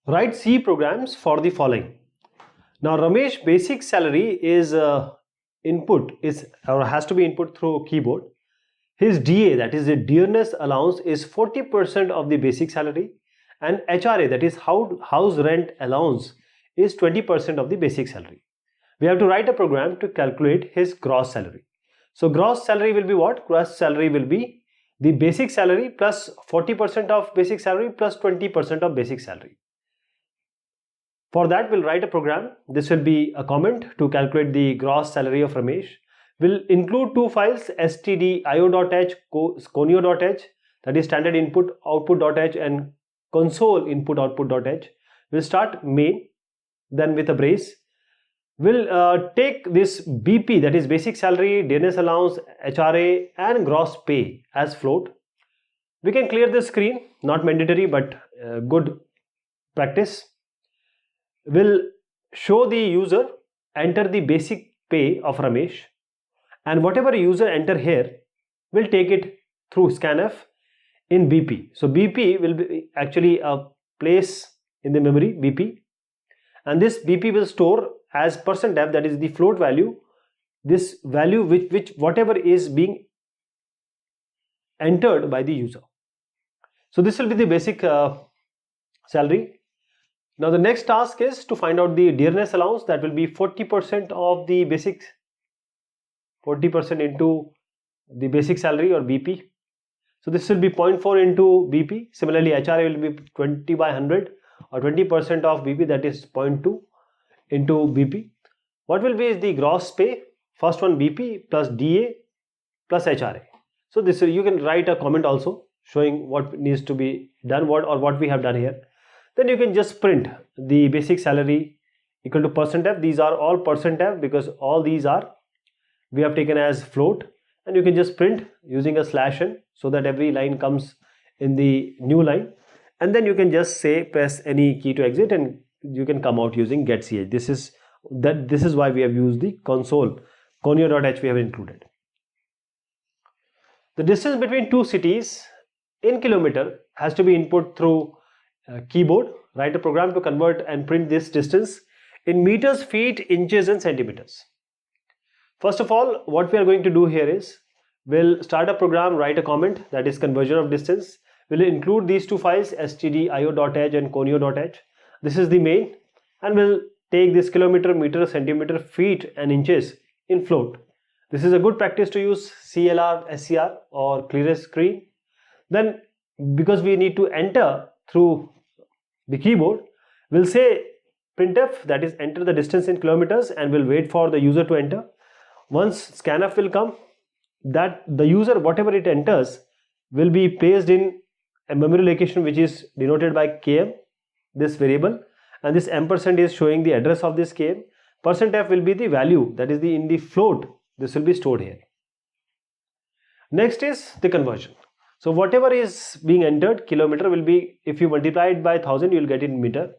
Write C programs for the following. Now Ramesh basic salary is input is or has to be input through keyboard. His DA, that is the dearness allowance, is 40% of the basic salary, and HRA, that is house rent allowance, is 20% of the basic salary. We have to write a program to calculate his gross salary. So gross salary will be what? Gross salary will be the basic salary plus 40% of basic salary plus 20% of basic salary. For that, we'll write a program. This will be a comment to calculate the gross salary of Ramesh. We'll include two files, stdio.h, conio.h, that is standard input output.h, and console input output.h. We'll start main, then with a brace. We'll take this BP, that is basic salary, dearness allowance, HRA, and gross pay as float. We can clear the screen, not mandatory, but good practice. Will show the user enter the basic pay of Ramesh, and whatever user enter here will take it through scanf in BP. So BP will be actually a place in the memory, BP, and this BP will store as %f, that is the float value, this value which whatever is being entered by the user. So this will be the basic salary. Now the next task is to find out the dearness allowance, that will be 40% of the basic, 40% into the basic salary or BP. So this will be 0.4 into BP. Similarly, HRA will be 20 by 100 or 20% of BP, that is 0.2 into BP. What will be is the gross pay, first one BP plus DA plus HRA. So this you can write a comment also showing what needs to be done, what we have done here. Then you can just print the basic salary equal to %f. These are all %f because all these are we have taken as float, and you can just print using a /n so that every line comes in the new line, and then you can just say press any key to exit and you can come out using getch. This is why we have used the console conio.h we have included. The distance between two cities in kilometer has to be input through keyboard. Write a program to convert and print this distance in meters, feet, inches, and centimeters. First of all, what we are going to do here is we'll start a program, write a comment, that is conversion of distance. We'll include these two files, stdio.h and conio.h. This is the main, and we'll take this kilometer, meter, centimeter, feet, and inches in float. This is a good practice to use CLR, SCR, or clear screen. Then, because we need to enter through the keyboard, we'll say printf, that is enter the distance in kilometers, and we'll wait for the user to enter. Once scanf will come, that the user, whatever it enters, will be placed in a memory location which is denoted by km, this variable, and this ampersand is showing the address of this km. %f will be the value, that is in the float. This will be stored here. Next is the conversion. So whatever is being entered, kilometer will be, if you multiply it by 1000, you will get it in meter.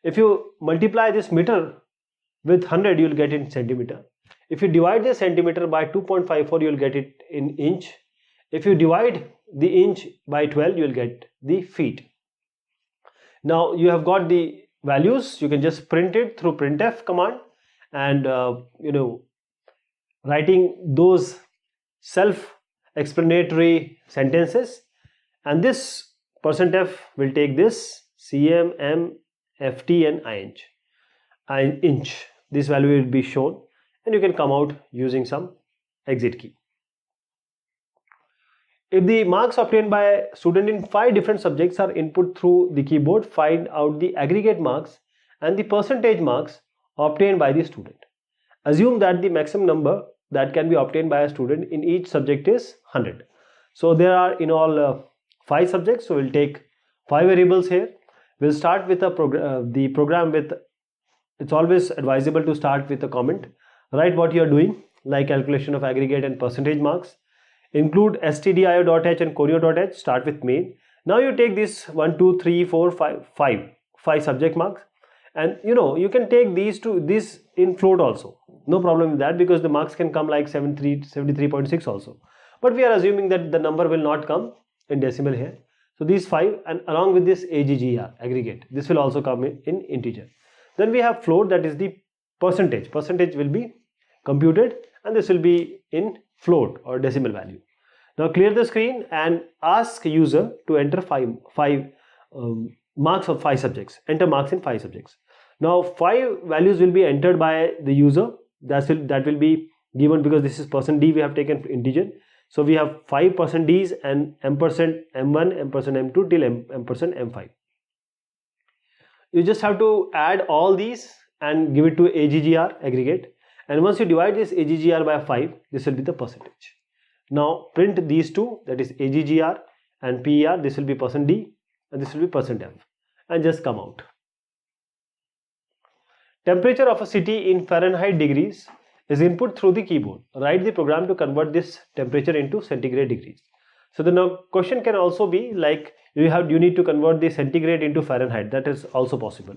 If you multiply this meter with 100, you will get it in centimeter. If you divide the centimeter by 2.54, you will get it in inch. If you divide the inch by 12, you will get the feet. Now you have got the values. You can just print it through printf command, and writing those self-explanatory sentences, and this %f will take this cm, m, ft, and inch. This value will be shown, and you can come out using some exit key. If the marks obtained by a student in 5 different subjects are input through the keyboard, find out the aggregate marks and the percentage marks obtained by the student. Assume that the maximum number that can be obtained by a student in each subject is 100. So there are in all 5 subjects, so we'll take 5 variables here. We'll start with the program with, it's always advisable to start with a comment. Write what you are doing, like calculation of aggregate and percentage marks. Include stdio.h and conio.h, start with main. Now you take this 1, 2, 3, 4, 5 subject marks, and you can take these in float also. No problem with that, because the marks can come like 73.6 also. But we are assuming that the number will not come in decimal here. So these 5, and along with this AGGR aggregate, this will also come in integer. Then we have float, that is the percentage. Percentage will be computed and this will be in float or decimal value. Now clear the screen and ask user to enter marks of 5 subjects. Enter marks in 5 subjects. Now 5 values will be entered by the user. That will be given because this is %d, we have taken integer. So we have 5% d's and m% m1, m% m2 till m% m5. You just have to add all these and give it to AGGR aggregate. And once you divide this AGGR by 5, this will be the percentage. Now print these two, that is AGGR and PER. This will be %d and this will be %f, and just come out. Temperature of a city in Fahrenheit degrees is input through the keyboard. Write the program to convert this temperature into centigrade degrees. So the now question can also be like, you need to convert the centigrade into Fahrenheit. That is also possible.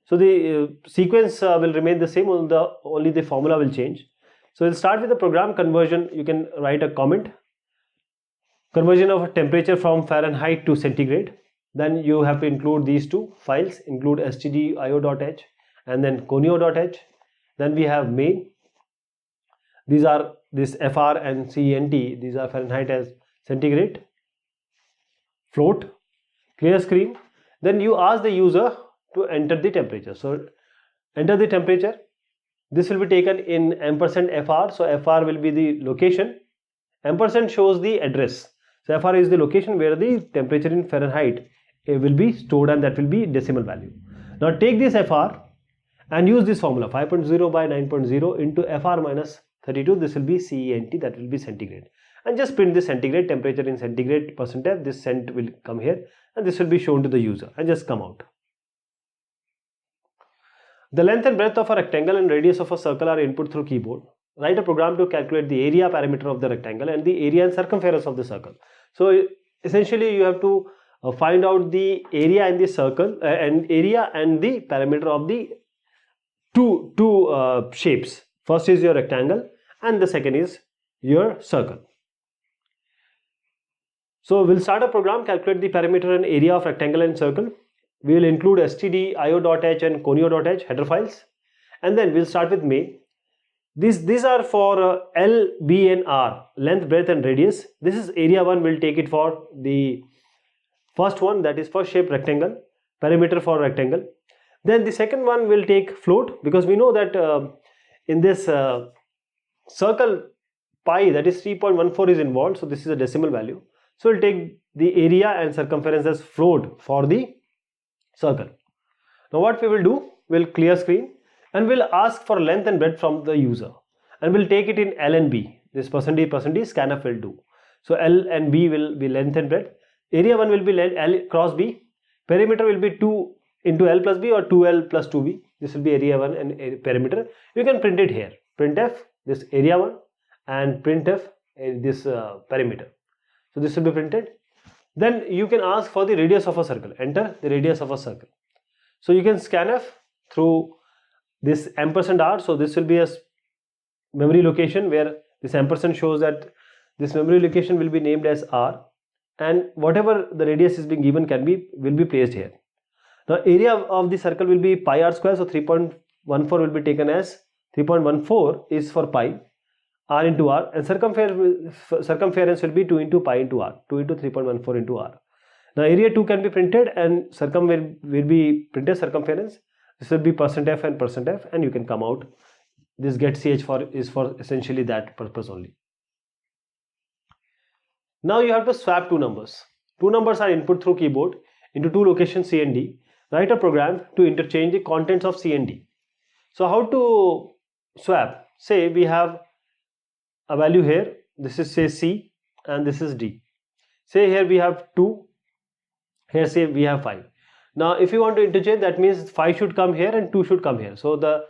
So the sequence will remain the same, only the formula will change. So we'll start with the program conversion. You can write a comment. Conversion of a temperature from Fahrenheit to centigrade. Then you have to include these two files, include stdio.h and then conio.h. Then we have main. These are this FR and CENT. These are Fahrenheit as centigrade. Float. Clear screen. Then you ask the user to enter the temperature. So enter the temperature. This will be taken in %FR. So FR will be the location. % shows the address. So FR is the location where the temperature in Fahrenheit will be stored, and that will be decimal value. Now take this FR and use this formula 5.0 by 9.0 into FR minus 32. This will be CENT, that will be centigrade. And just print the centigrade, temperature in centigrade %F. This cent will come here and this will be shown to the user and just come out. The length and breadth of a rectangle and radius of a circle are input through keyboard. Write a program to calculate the area parameter of the rectangle and the area and circumference of the circle. So essentially you have to find out the area in the circle and area and the parameter of the two shapes. First is your rectangle and the second is your circle. So we'll start a program, calculate the parameter and area of rectangle and circle. We will include stdio.h and conio.h header files, and then we'll start with main. These are for L, B and R, length, breadth and radius. This is area 1. We'll take it for the first one, that is first shape rectangle, parameter for rectangle. Then the second one will take float, because we know that in this circle pi, that is 3.14 is involved, so this is a decimal value. So we'll take the area and circumference as float for the circle. Now what we will do, we'll clear screen and we'll ask for length and breadth from the user, and we'll take it in L and B. This %d scanf will do. So L and B will be length and breadth. Area 1 will be L cross B. Perimeter will be 2 into L plus B or 2L plus 2B. This will be area 1 and perimeter. You can print it here. Printf this area 1 and printf this perimeter. So this will be printed. Then you can ask for the radius of a circle. Enter the radius of a circle. So you can scanf through this %R. So this will be a memory location where this % shows that this memory location will be named as R, and whatever the radius is being given will be placed here. Now area of the circle will be pi r square. So 3.14 will be taken as 3.14 is for pi r into r, and circumference will be 2 into pi into r, 2 into 3.14 into r. Now area 2 can be printed and will be printed circumference. This will be %f and %f, and you can come out. This get ch is for essentially that purpose only. Now you have to swap two numbers. Two numbers are input through keyboard into two locations C and D. Write a program to interchange the contents of C and D. So how to swap? Say we have a value here. This is say C and this is D. Say here we have 2. Here say we have 5. Now if you want to interchange, that means 5 should come here and 2 should come here. So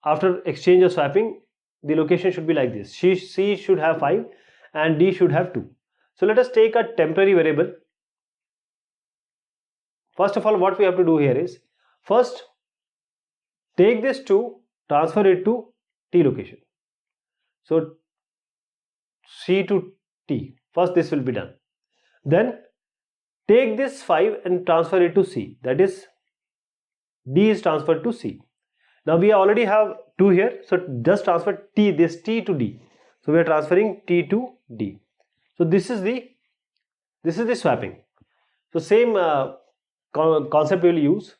after exchange or swapping, the location should be like this. C should have 5 and D should have 2. So let us take a temporary variable. First of all, what we have to do here is, first take this 2, transfer it to T location. So C to T. First this will be done. Then take this 5 and transfer it to C. That is, D is transferred to C. Now we already have 2 here, so just transfer this T to D. So we are transferring T to D. So this is the swapping. So same concept we will use.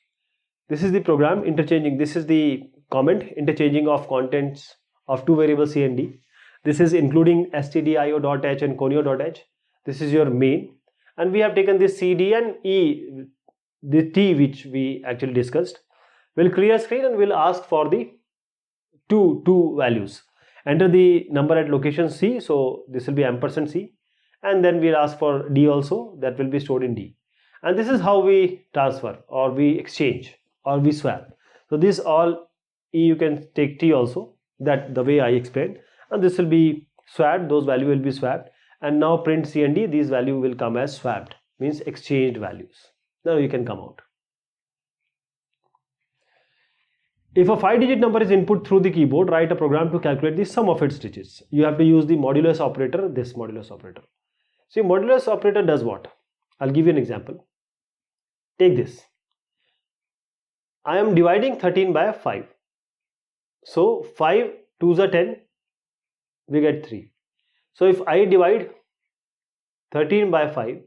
This is the program interchanging. This is the comment interchanging of contents of two variables C and D. This is including stdio.h and conio.h. This is your main, and we have taken this CD and E, the T which we actually discussed. We'll clear screen and we'll ask for the two values. Enter the number at location C, so this will be ampersand C, and then we'll ask for D also, that will be stored in D. And this is how we transfer, or we exchange, or we swap. So this all E, you can take T also, that the way I explained, and this will be swapped, those value will be swapped, and now print C and D, these value will come as swapped, means exchanged values. Now you can come out. If a 5-digit number is input through the keyboard, write a program to calculate the sum of its digits. You have to use the modulus operator, this modulus operator. See, modulus operator does what? I'll give you an example. Take this. I am dividing 13 by 5. So 5 2s are 10, we get 3. So if I divide 13 by 5,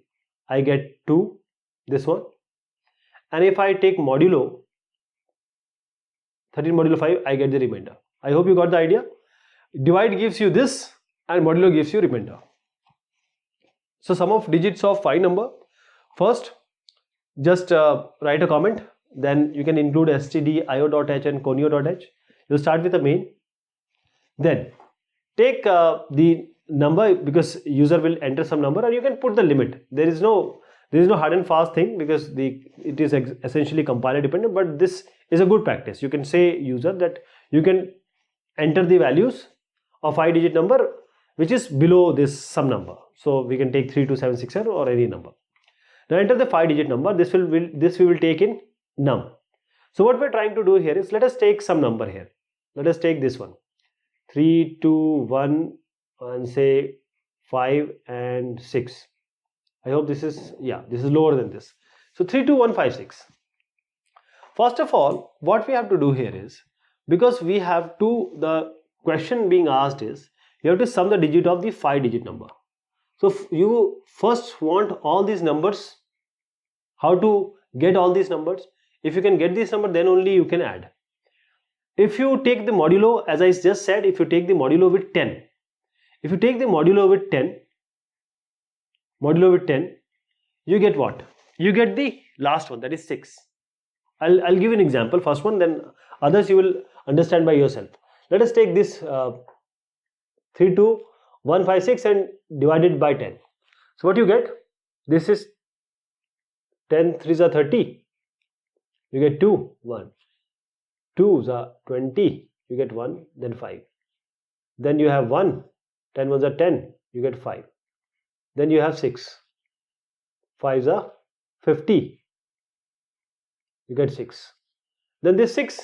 I get 2, this one. And if I take modulo 13 modulo 5, I get the remainder. I hope you got the idea. Divide gives you this and modulo gives you remainder. So sum of digits of 5 number. First, just write a comment. Then you can include stdio.h and conio.h. You start with the main. Then take the number, because user will enter some number, and you can put the limit. There is no hard and fast thing, because it is essentially compiler dependent, but this is a good practice. You can say user that you can enter the values of 5-digit number which is below this some number. So we can take 32760 or any number. Now enter the 5-digit number. This we will take in num. So what we're trying to do here is, let us take some number here. Let us take this one, 3, 2, 1, and say 5 and 6. I hope this is, yeah, this is lower than this. So 3, 2, 1, 5, 6. First of all, what we have to do here is, because we have to, the question being asked is, you have to sum the digit of the 5-digit number. So you first want all these numbers. How to get all these numbers? If you can get this number, then only you can add. If you take the modulo, as I just said, if you take the modulo with 10, if you take the modulo with 10, you get what? You get the last one, that is 6. I'll give you an example, first one, then others you will understand by yourself. Let us take this 32156 and divide it by 10. So what you get? This is 10 3s are 30. You get 2, 1. 2s are 20. You get 1, then 5. Then you have 1. 10 1s are 10. You get 5. Then you have 6. 5s are 50. You get 6. Then this 6.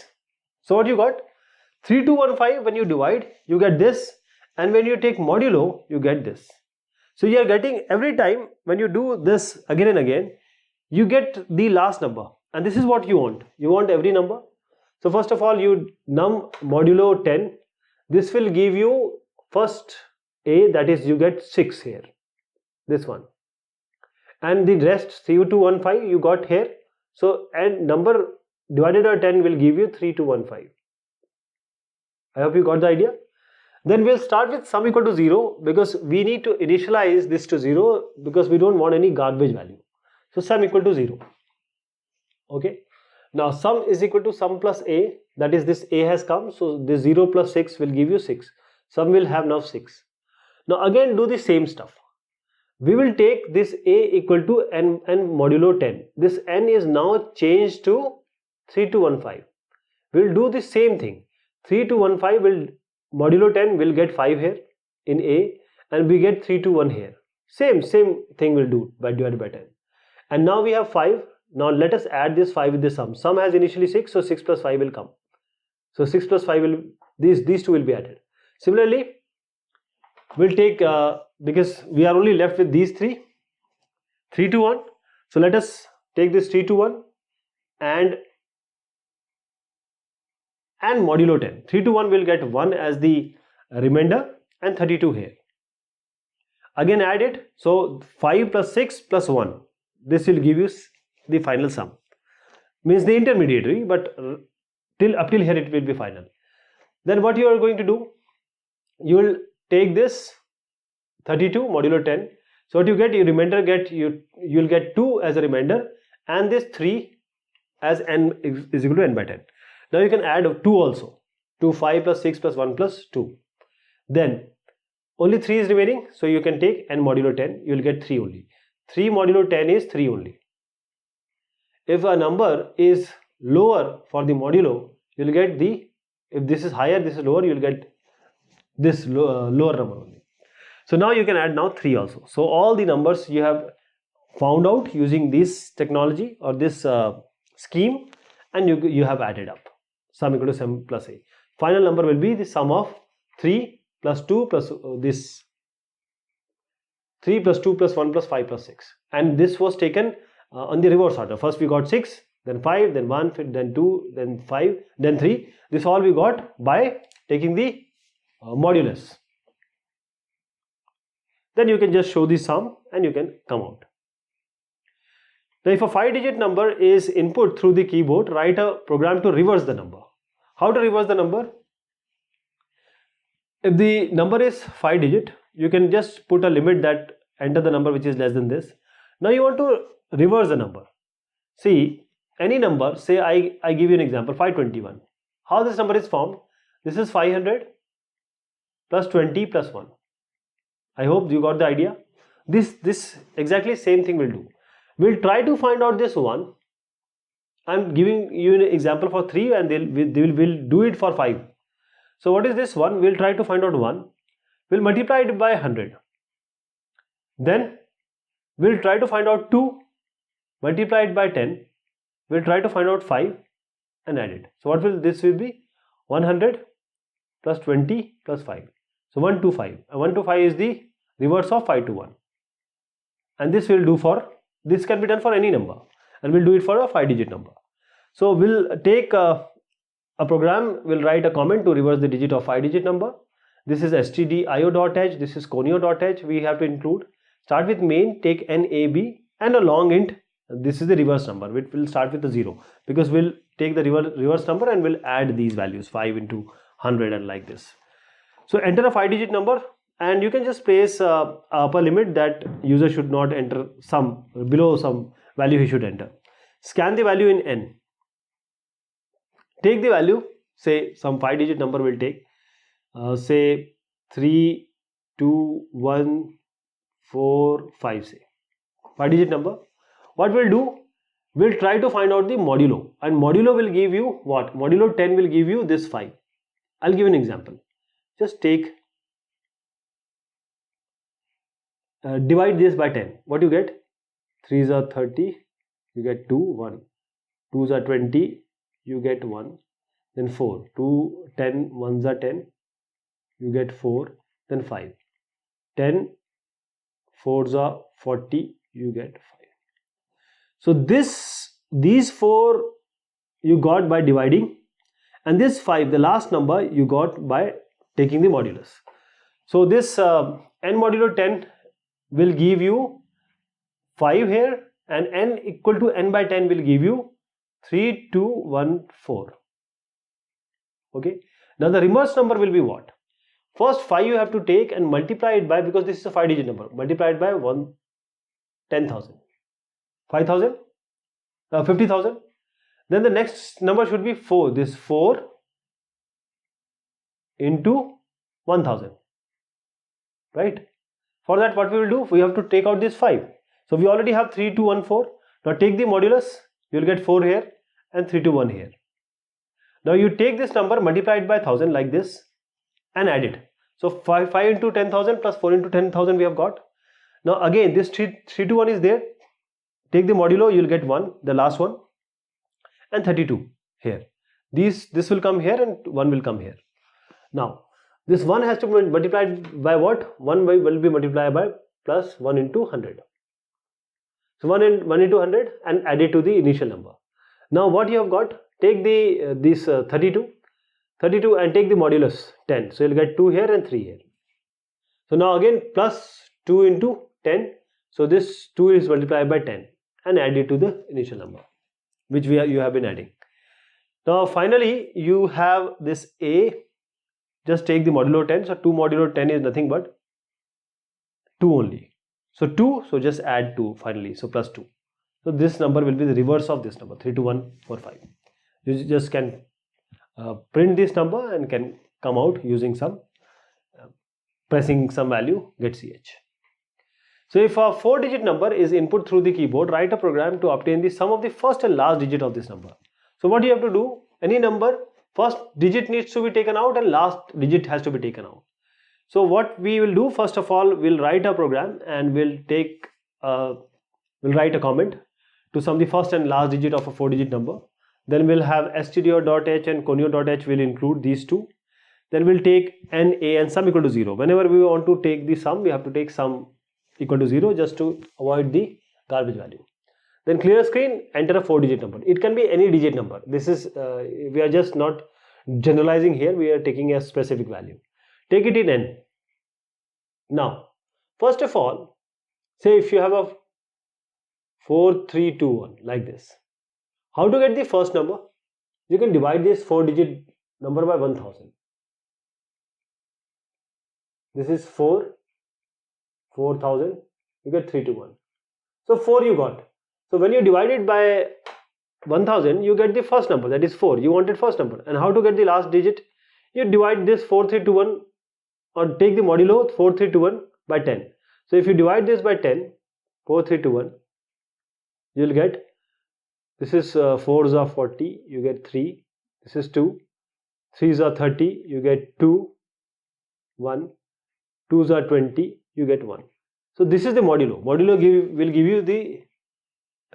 So what you got? 3215, when you divide, you get this, and when you take modulo, you get this. So you are getting, every time when you do this again and again, you get the last number, and this is what you want. You want every number. So first of all, you num modulo 10. This will give you first A, that is you get 6 here, this one, and the rest 3215 you got here. So and number divided by 10 will give you 3215. I hope you got the idea. Then we'll start with sum equal to 0, because we need to initialize this to 0, because we don't want any garbage value. So sum equal to 0. Okay. Now sum is equal to sum plus A, that is this A has come, so this 0 plus 6 will give you 6. Sum will have now 6. Now again do the same stuff. We will take this A equal to n modulo 10. This n is now changed to 3215. We will do the same thing. 3215 will modulo 10 will get 5 here in A, and we get 321 here. Same thing will do by divided by 10. And now we have 5. Now let us add this 5 with the sum. Sum has initially 6, so 6 plus 5 will come. So 6 plus 5 will, these two will be added. Similarly, we'll take, because we are only left with these 3, 3 to 1. So let us take this 3 to 1 and modulo 10. 3 to 1 will get 1 as the remainder and 32 here. Again add it. So 5 plus 6 plus 1. This will give you the final sum. Means the intermediary, but up till here it will be final. Then what you are going to do? You will take this 32 modulo 10. So what you get, you remainder get, you will get 2 as a remainder and this 3 as n is equal to n by 10. Now you can add 2 also. 2, 5 plus 6 plus 1 plus 2. Then only 3 is remaining. So you can take n modulo 10. You will get 3 only. 3 modulo 10 is 3 only. If a number is lower for the modulo, you will get the, if this is higher, this is lower, you will get this lower number only. So now you can add now 3 also. So all the numbers you have found out using this technology or this scheme, and you have added up. Sum equal to sum plus a. Final number will be the sum of 3 plus 2 plus this 3 plus 2 plus 1 plus 5 plus 6. And this was taken on the reverse order. First we got 6, then 5, then 1, then 2, then 5, then 3. This all we got by taking the modulus. Then you can just show the sum and you can come out. Now if a 5-digit number is input through the keyboard, write a program to reverse the number. How to reverse the number? If the number is 5-digit, you can just put a limit that enter the number which is less than this. Now you want to reverse the number. See, any number, say I give you an example, 521. How this number is formed? This is 500 plus 20 plus 1. I hope you got the idea. This exactly same thing will do. We'll try to find out this 1. I'm giving you an example for 3 and we'll do it for 5. So what is this 1? We'll try to find out 1. We'll multiply it by 100. Then we'll try to find out 2. Multiply it by 10. We'll try to find out 5 and add it. So what will this will be? 100 plus 20 plus 5. So 125. 125 is the reverse of 521. And this will do for, this can be done for any number. And we'll do it for a 5-digit number. So we'll take a program, we'll write a comment to reverse the digit of 5-digit number. This is stdio.h, this is conio.h we have to include. Start with main, take NAB and a long int. This is the reverse number. It will start with a 0 because we'll take the reverse number and we'll add these values 5 into 100 and like this. So enter a 5-digit number and you can just place a upper limit that user should not enter some below some value he should enter. Scan the value in n. Take the value, say some 5-digit number will take say 3, 2, 1, 4, 5 say 5-digit number. What we'll do, we'll try to find out the modulo, and modulo will give you what? Modulo 10 will give you this 5. I'll give an example. Just take divide this by 10. What you get? 3s are 30, you get 2, 1. 2s are 20, you get 1. Then 4, 2, 10, 1s are 10, you get 4, then 5. 10, 4s are 40, you get 5. So these 4 you got by dividing, and this 5, the last number, you got by taking the modulus. So this n modulo 10 will give you 5 here, and n equal to n by 10 will give you 3214. Okay. Now the reverse number will be what? First 5 you have to take and multiply it by, because this is a 5-digit number, multiply it by 10,000. 5,000, 50,000. Then the next number should be 4. This 4 into 1,000. Right? For that, what we will do? We have to take out this 5. So we already have 3214. Now take the modulus. You will get 4 here and 321 here. Now you take this number, multiply it by 1000 like this and add it. So 5 into 10,000 plus 4 into 10,000 we have got. Now again this 321 is there. Take the modulo, you will get 1, the last one, and 32 here. This will come here and 1 will come here. Now this 1 has to be multiplied by what? 1 will be multiplied by plus 1 into 100. So 1 into 100 and add it to the initial number. Now what you have got, take the this 32 and take the modulus 10. So you'll get 2 here and 3 here. So now again plus 2 into 10. So this 2 is multiplied by 10 and add it to the initial number which you have been adding. Now finally you have this a, just take the modulo 10. So 2 modulo 10 is nothing but 2 only. So 2, so just add 2 finally, so plus 2. So this number will be the reverse of this number, 32145. You just can print this number and can come out using some pressing some value, get ch. So if a 4-digit number is input through the keyboard, write a program to obtain the sum of the first and last digit of this number. So what you have to do, any number, first digit needs to be taken out and last digit has to be taken out. So what we will do, first of all, we'll write a program and we'll write a comment to sum the first and last digit of a 4-digit number. Then we'll have stdio.h and conio.h will include these two. Then we'll take n, a and sum equal to 0. Whenever we want to take the sum, we have to take sum equal to 0 just to avoid the garbage value. Then clear screen, enter a 4-digit number. It can be any digit number. This is, we are just not generalizing here, we are taking a specific value. Take it in n. Now, first of all, say if you have a 4321 like this, how to get the first number? You can divide this 4-digit number by 1000. This is 4000, you get 321. So 4 you got. So when you divide it by 1000, you get the first number, that is 4. You wanted first number. And how to get the last digit? You divide this 4321 or take the modulo 4321 by 10. So if you divide this by 10, 4321, you will get, this is 4s are 40, you get 3, this is 2, 3s are 30, you get 2, 1, 2s are 20, you get 1. So this is the modulo. Modulo will give you the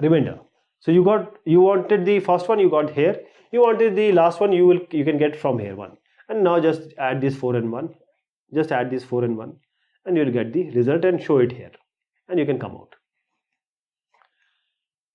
remainder. So you wanted the first one, you got here, you wanted the last one, you can get from here 1. And now just add this 4 and 1, just add this 4 and 1 and you will get the result and show it here and you can come out.